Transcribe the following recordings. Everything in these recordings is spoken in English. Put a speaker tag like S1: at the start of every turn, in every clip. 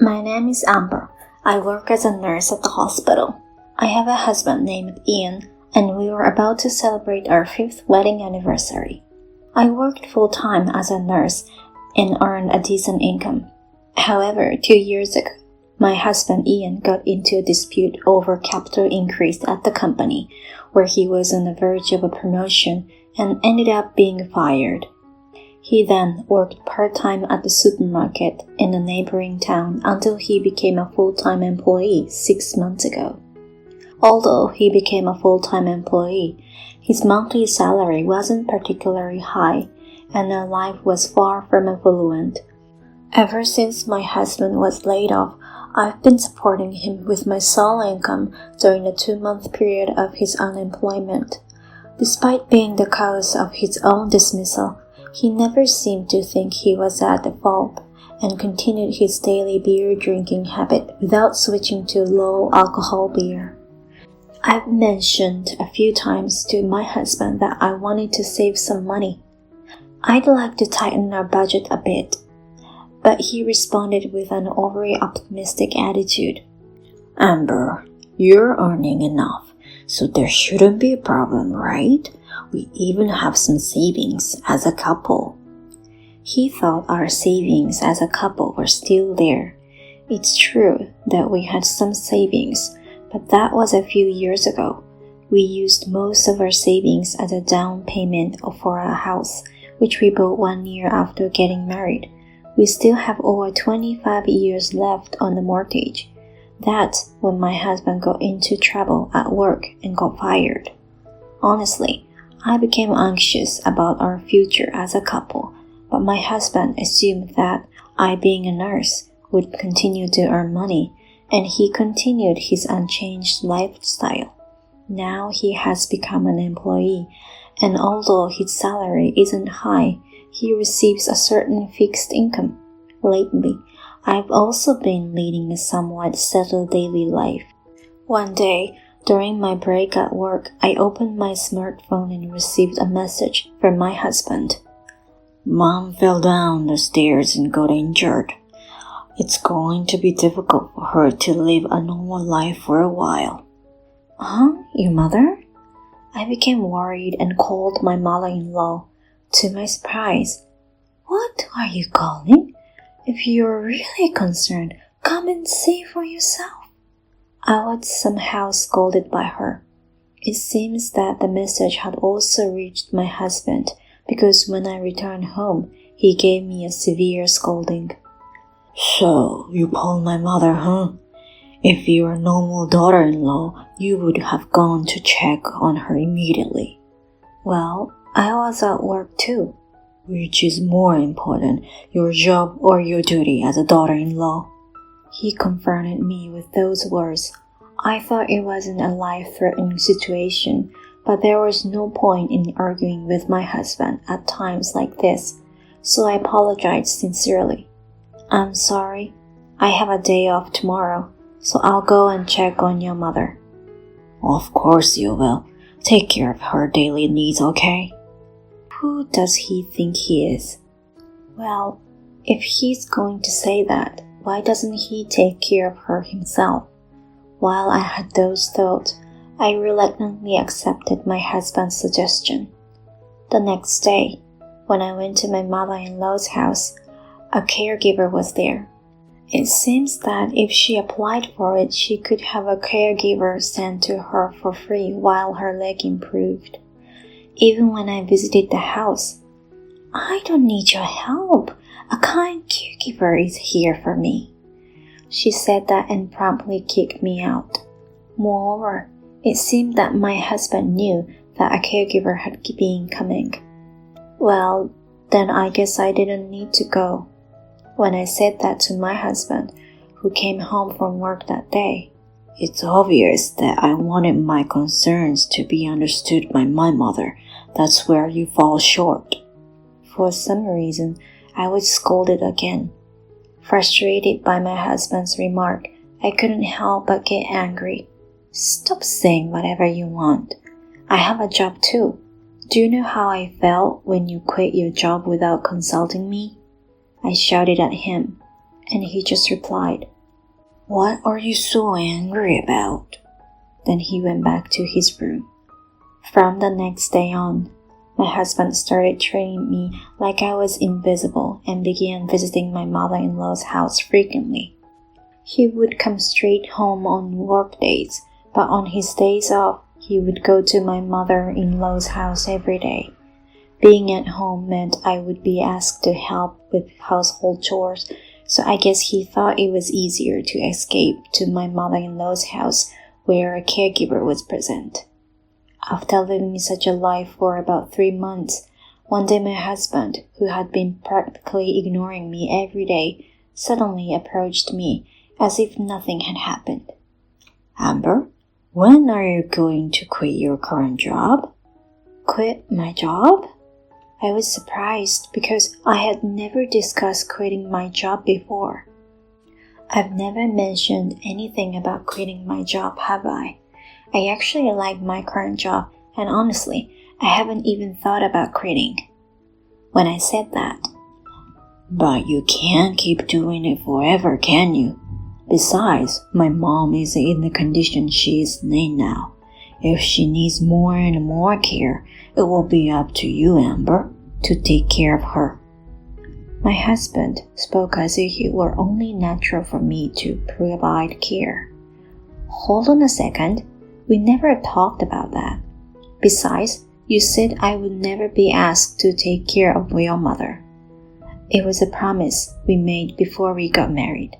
S1: My name is Amber. I work as a nurse at the hospital. I have a husband named Ian, and we were about to celebrate our 5th wedding anniversary. I worked full-time as a nurse and earned a decent income. However, 2 years ago, my husband Ian got into a dispute over capital increase at the company, where he was on the verge of a promotion and ended up being fired. He then worked part-time at the supermarket in a neighboring town until he became a full-time employee 6 months ago. Although he became a full-time employee, his monthly salary wasn't particularly high, and their life was far from affluent. Ever since my husband was laid off, I've been supporting him with my sole income during the 2-month period of his unemployment. Despite being the cause of his own dismissal, he never seemed to think he was at fault and continued his daily beer drinking habit without switching to low-alcohol beer. I've mentioned a few times to my husband that I wanted to save some money. I'd like to tighten our budget a bit, but he responded with an overly optimistic attitude.
S2: Amber, you're earning enough, so there shouldn't be a problem, right? We even have some savings as a couple.
S1: He thought our savings as a couple were still there. It's true that we had some savings, but that was a few years ago. We used most of our savings as a down payment for our house, which we bought 1 year after getting married. We still have over 25 years left on the mortgage. That's when my husband got into trouble at work and got fired. Honestly, I became anxious about our future as a couple, but my husband assumed that I, being a nurse, would continue to earn money, and he continued his unchanged lifestyle. Now he has become an employee, and although his salary isn't high, he receives a certain fixed income. Lately, I've also been leading a somewhat settled daily life. One day, during my break at work, I opened my smartphone and received a message from my husband.
S2: Mom fell down the stairs and got injured. It's going to be difficult for her to live a normal life for a while.
S1: Huh? Your mother? I became worried and called my mother-in-law. To my surprise, "What are you calling? If you're really concerned, come and see for yourself." I was somehow scolded by her. It seems that the message had also reached my husband, because when I returned home, he gave me a severe scolding.
S2: So, you called my mother, huh? If you were a normal daughter-in-law, you would have gone to check on her immediately.
S1: Well, I was at work too.
S2: Which is more important, your job or your duty as a daughter-in-law?
S1: He confronted me with those words. I thought it wasn't a life-threatening situation, but there was no point in arguing with my husband at times like this, so I apologized sincerely. "I'm sorry. I have a day off tomorrow, so I'll go and check on your mother."
S2: Of course you will. Take care of her daily needs, okay?
S1: Who does he think he is? Well, if he's going to say that, why doesn't he take care of her himself? While I had those thoughts, I reluctantly accepted my husband's suggestion. The next day, when I went to my mother-in-law's house, a caregiver was there. It seems that if she applied for it, she could have a caregiver sent to her for free while her leg improved. Even when I visited the house, "I don't need your help. A kind caregiver is here for me." She said that and promptly kicked me out. Moreover, it seemed that my husband knew that a caregiver had been coming. Well, then I guess I didn't need to go. When I said that to my husband, who came home from work that day,
S2: "It's obvious that I wanted my concerns to be understood by my mother. That's where you fall short."
S1: For some reason, I was scolded again. Frustrated by my husband's remark, I couldn't help but get angry. "Stop saying whatever you want. I have a job too. Do you know how I felt when you quit your job without consulting me?" I shouted at him, and he just replied,
S2: What are you so angry about?
S1: Then he went back to his room. From the next day on, my husband started treating me like I was invisible and began visiting my mother-in-law's house frequently. He would come straight home on work days, but on his days off, he would go to my mother-in-law's house every day. Being at home meant I would be asked to help with household chores, so I guess he thought it was easier to escape to my mother-in-law's house where a caregiver was present. After living such a life for about 3 months, one day my husband, who had been practically ignoring me every day, suddenly approached me as if nothing had happened.
S2: Amber, when are you going to quit your current job?
S1: Quit my job? I was surprised because I had never discussed quitting my job before. I've never mentioned anything about quitting my job, have I? I actually like my current job, and honestly, I haven't even thought about quitting. When I said that,
S2: But you can't keep doing it forever, can you? Besides, my mom is in the condition she is in now. If she needs more and more care, it will be up to you, Amber, to take care of her.
S1: My husband spoke as if it were only natural for me to provide care. Hold on a second, we never talked about that. Besides, you said I would never be asked to take care of your mother. It was a promise we made before we got married.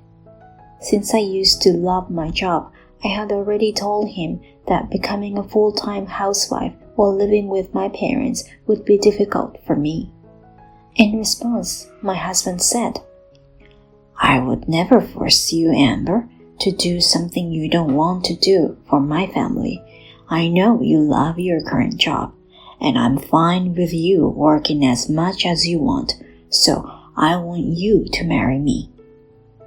S1: Since I used to love my job, I had already told him that becoming a full-time housewife while living with my parents would be difficult for me. In response, my husband said,
S2: I would never force you, Amber, to do something you don't want to do for my family. I know you love your current job, and I'm fine with you working as much as you want, so I want you to marry me.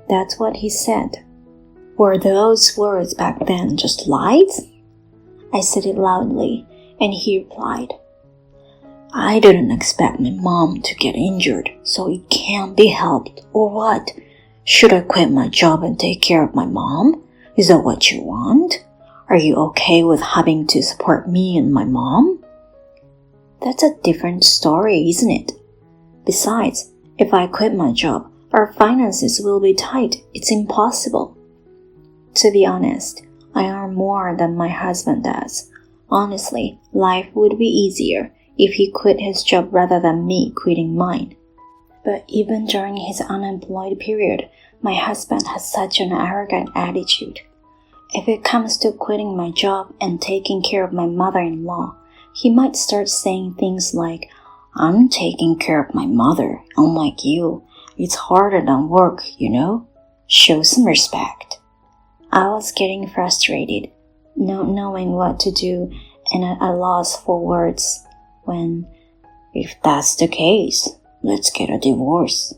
S1: That's what he said.
S2: Were those words back then just lies?
S1: I said it loudly, and he replied,
S2: I didn't expect my mom to get injured, so it can't be helped, or what? Should I quit my job and take care of my mom? Is that what you want? Are you okay with having to support me and my mom?
S1: That's a different story, isn't it? Besides, if I quit my job, our finances will be tight. It's impossible. To be honest, I earn more than my husband does. Honestly, life would be easier if he quit his job rather than me quitting mine. But even during his unemployed period, my husband has such an arrogant attitude. If it comes to quitting my job and taking care of my mother-in-law, he might start saying things like, I'm taking care of my mother, unlike you. It's harder than work, you know? Show some respect. I was getting frustrated, not knowing what to do and at a loss for words, when,
S2: if that's the case, let's get a divorce.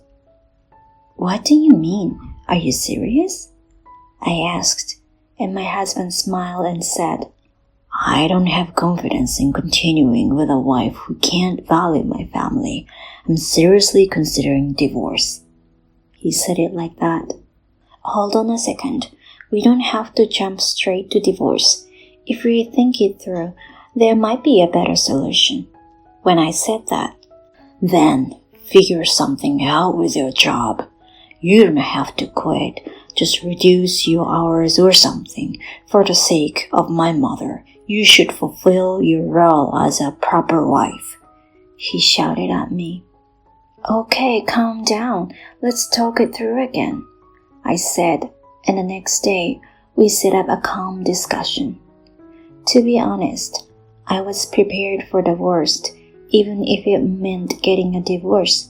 S1: What do you mean? Are you serious? I asked, and my husband smiled and said,
S2: I don't have confidence in continuing with a wife who can't value my family. I'm seriously considering divorce.
S1: He said it like that. Hold on a second. We don't have to jump straight to divorce. If we think it through, there might be a better solution. When I said that,
S2: then figure something out with your job. You don't have to quit. Just reduce your hours or something. For the sake of my mother, you should fulfill your role as a proper wife.
S1: He shouted at me. Okay, calm down. Let's talk it through again, I said, and the next day we set up a calm discussion. To be honest, I was prepared for the worst, even if it meant getting a divorce.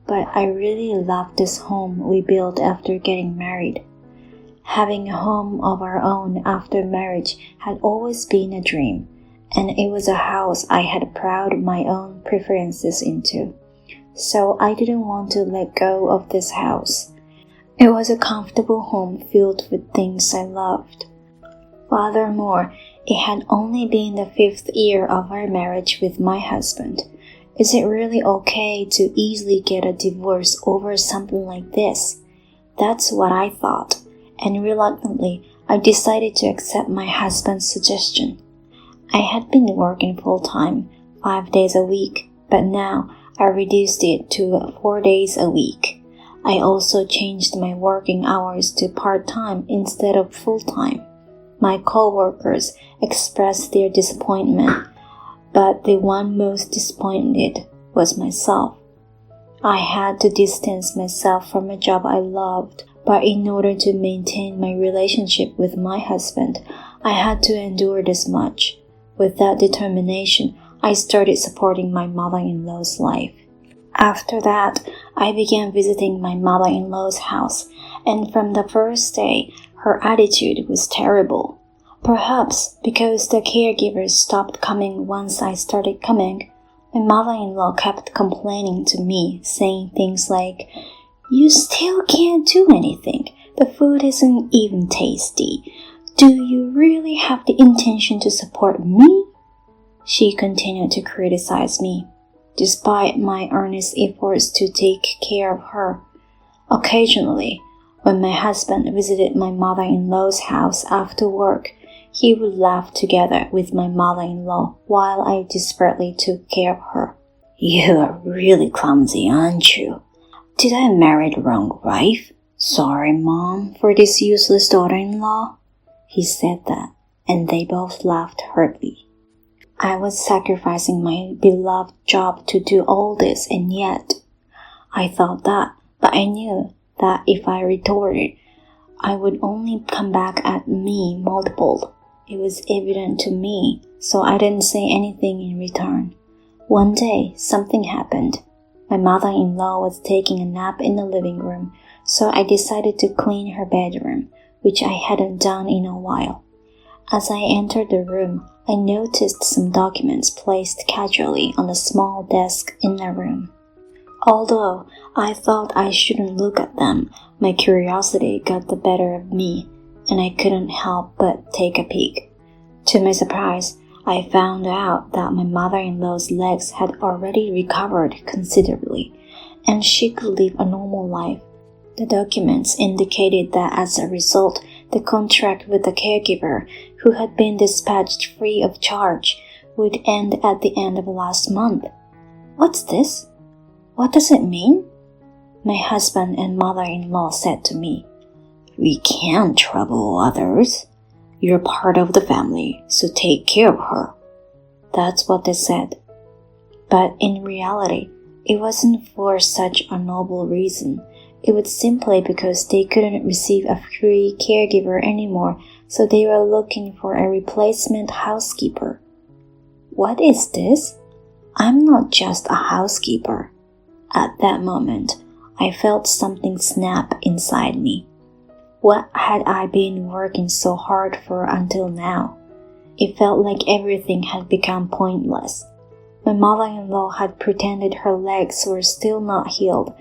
S1: But I really loved this home we built after getting married. Having a home of our own after marriage had always been a dream, and it was a house I had poured my own preferences into. So I didn't want to let go of this house. It was a comfortable home filled with things I loved. Furthermore, it had only been the 5th year of our marriage with my husband. Is it really okay to easily get a divorce over something like this? That's what I thought, and reluctantly I decided to accept my husband's suggestion. I had been working full-time, 5 days a week, but now I reduced it to 4 days a week. I also changed my working hours to part-time instead of full-time. My co-workers expressed their disappointment, but the one most disappointed was myself. I had to distance myself from a job I loved, but in order to maintain my relationship with my husband, I had to endure this much. With that determination, I started supporting my mother-in-law's life. After that, I began visiting my mother-in-law's house, and from the first day, her attitude was terrible. Perhaps because the caregivers stopped coming once I started coming, my mother-in-law kept complaining to me, saying things like, "You still can't do anything. The food isn't even tasty. Do you really have the intention to support me?" She continued to criticize me, despite my earnest efforts to take care of her. Occasionally, when my husband visited my mother-in-law's house after work, he would laugh together with my mother-in-law while I desperately took care of her.
S2: "You are really clumsy, aren't you? Did I marry the wrong wife? Sorry, Mom, for this useless daughter-in-law." He said that, and they both laughed heartily. I was sacrificing my beloved job to do all this, and yet I thought that, but I knew that if I retorted, I would only come back at me multiplied. It was evident to me, so I didn't say anything in return. One day, something happened. My mother-in-law was taking a nap in the living room, so I decided to clean her bedroom, which I hadn't done in a while. As I entered the room, I noticed some documents placed casually on a small desk in the room. Although I thought I shouldn't look at them, my curiosity got the better of me, and I couldn't help but take a peek. To my surprise, I found out that my mother-in-law's legs had already recovered considerably, and she could live a normal life. The documents indicated that as a result, the contract with the caregiver, who had been dispatched free of charge, would end at the end of last month. "What's this? What does it mean?" my husband and mother-in-law said to me. "We can't trouble others. You're part of the family, so take care of her."
S1: That's what they said. But in reality, it wasn't for such a noble reason. It was simply because they couldn't receive a free caregiver anymore, so they were looking for a replacement housekeeper. What is this? I'm not just a housekeeper. At that moment, I felt something snap inside me. What had I been working so hard for until now? It felt like everything had become pointless. My mother-in-law had pretended her legs were still not healed,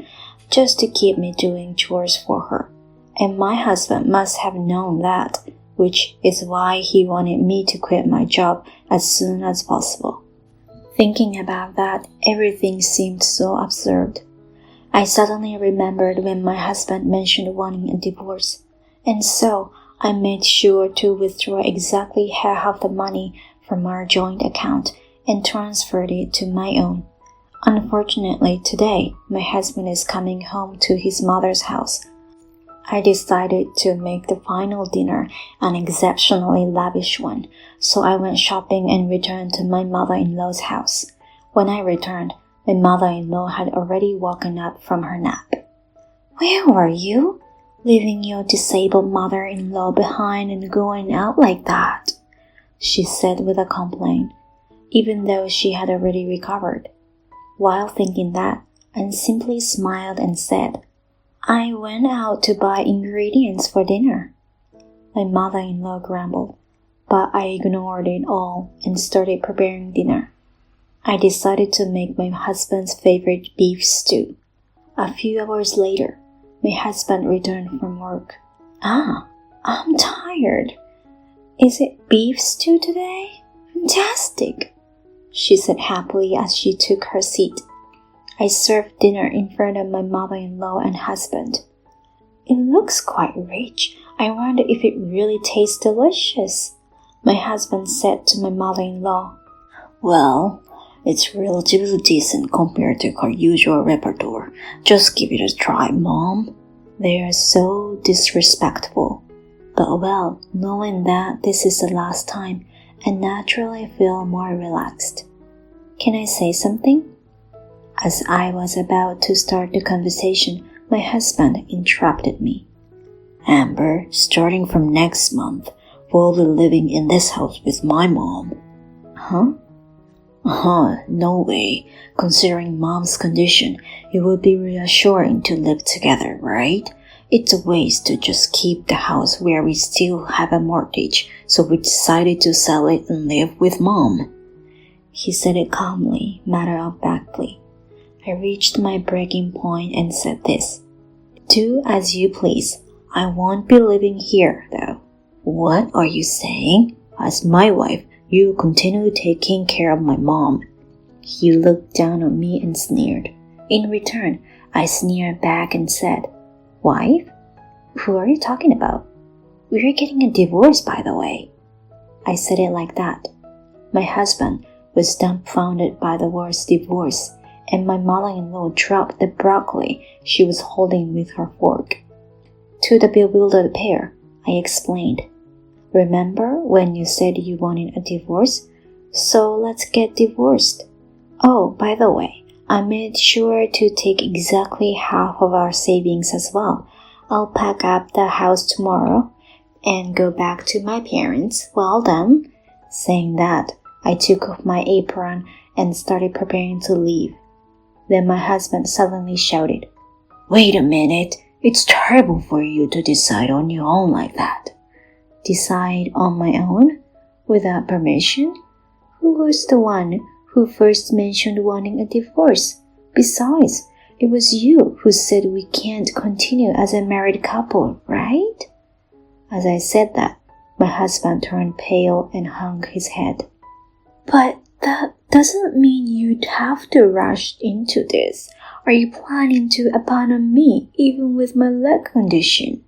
S1: just to keep me doing chores for her, and my husband must have known that, which is why he wanted me to quit my job as soon as possible. Thinking about that, everything seemed so absurd. I suddenly remembered when my husband mentioned wanting a divorce, and so I made sure to withdraw exactly half of the money from our joint account and transferred it to my own. Unfortunately, today, my husband is coming home to his mother's house. I decided to make the final dinner an exceptionally lavish one, so I went shopping and returned to my mother-in-law's house. When I returned, my mother-in-law had already woken up from her nap. "Where were you? Leaving your disabled mother-in-law behind and going out like that?" she said with a complaint, even though she had already recovered. While thinking that, I simply smiled and said, "I went out to buy ingredients for dinner." My mother-in-law grumbled, but I ignored it all and started preparing dinner. I decided to make my husband's favorite beef stew. A few hours later, my husband returned from work. I'm tired. Is it beef stew today? Fantastic," she said happily as she took her seat. I served dinner in front of my mother-in-law and husband. "It looks quite rich. I wonder if it really tastes delicious, my husband said to my mother-in-law.
S2: Well, it's relatively decent compared to her usual repertoire. Just give it a try, Mom.
S1: They are so disrespectful. But well, knowing that this is the last time, I naturally feel more relaxed. Can I say something? As I was about to start the conversation, my husband interrupted me.
S2: Amber, starting from next month, we'll be living in this house with my mom.
S1: Huh?
S2: No way. Considering Mom's condition, it would be reassuring to live together, right? It's a waste to just keep the house where we still have a mortgage, so we decided to sell it and live with Mom.
S1: He said it calmly, matter-of-factly. I reached my breaking point and said this. Do as you please. I won't be living here, though.
S2: What are you saying? As my wife, you continue taking care of my mom.
S1: He looked down on me and sneered. In return, I sneered back and said, Wife? Who are you talking about? We're getting a divorce, by the way. I said it like that. My husband was dumbfounded by the word divorce, and my mother-in-law dropped the broccoli she was holding with her fork. To the bewildered pair, I explained. Remember when you said you wanted a divorce? So let's get divorced. Oh, by the way, I made sure to take exactly half of our savings as well. I'll pack up the house tomorrow and go back to my parents. Well done. Saying that, I took off my apron and started preparing to leave. Then my husband suddenly shouted,
S2: Wait a minute. It's terrible for you to decide on your own like that.
S1: Decide on my own? Without permission? Who was the one who first mentioned wanting a divorce? Besides, it was you who said we can't continue as a married couple, right? As I said that, my husband turned pale and hung his head. But that doesn't mean you'd have to rush into this. Are you planning to abandon me even with my leg condition?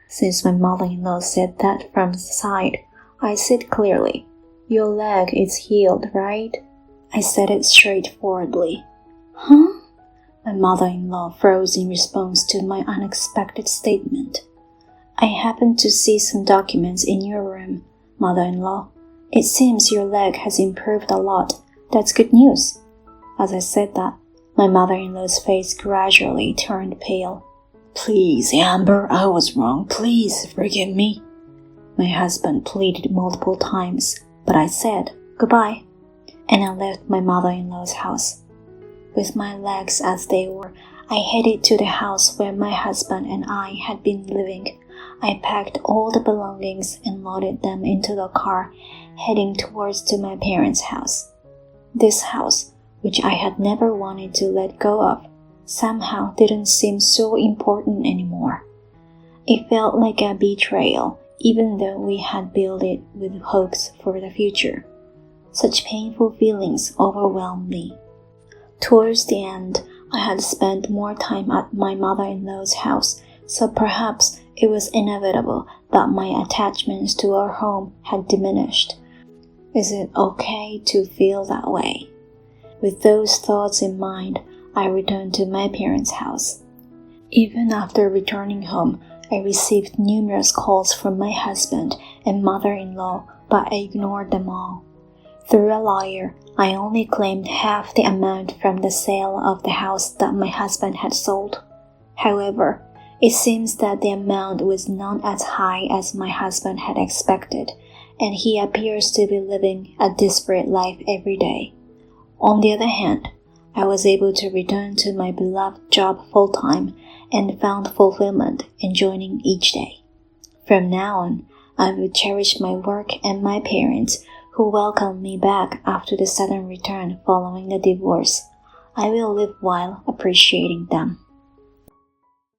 S1: Since my mother-in-law said that from the side, I said clearly, Your leg is healed, right? I said it straightforwardly. Huh? My mother-in-law froze in response to my unexpected statement. I happened to see some documents in your room, mother-in-law. It seems your leg has improved a lot. That's good news. As I said that, my mother-in-law's face gradually turned pale.
S2: Please, Amber, I was wrong. Please forgive me.
S1: My husband pleaded multiple times, but I said goodbye, and I left my mother-in-law's house. With my legs as they were, I headed to the house where my husband and I had been living. I packed all the belongings and loaded them into the car, heading towards to my parents' house. This house, which I had never wanted to let go of, somehow didn't seem so important anymore. It felt like a betrayal, even though we had built it with hopes for the future. Such painful feelings overwhelmed me. Towards the end, I had spent more time at my mother-in-law's house, so perhaps it was inevitable that my attachments to our home had diminished. Is it okay to feel that way? With those thoughts in mind, I returned to my parents' house. Even after returning home, I received numerous calls from my husband and mother-in-law, but I ignored them all. Through a lawyer, I only claimed half the amount from the sale of the house that my husband had sold. However, it seems that the amount was not as high as my husband had expected, and he appears to be living a desperate life every day. On the other hand, I was able to return to my beloved job full-time and found fulfillment in joining each day. From now on, I will cherish my work and my parents who welcomed me back after the sudden return following the divorce. I will live while appreciating them.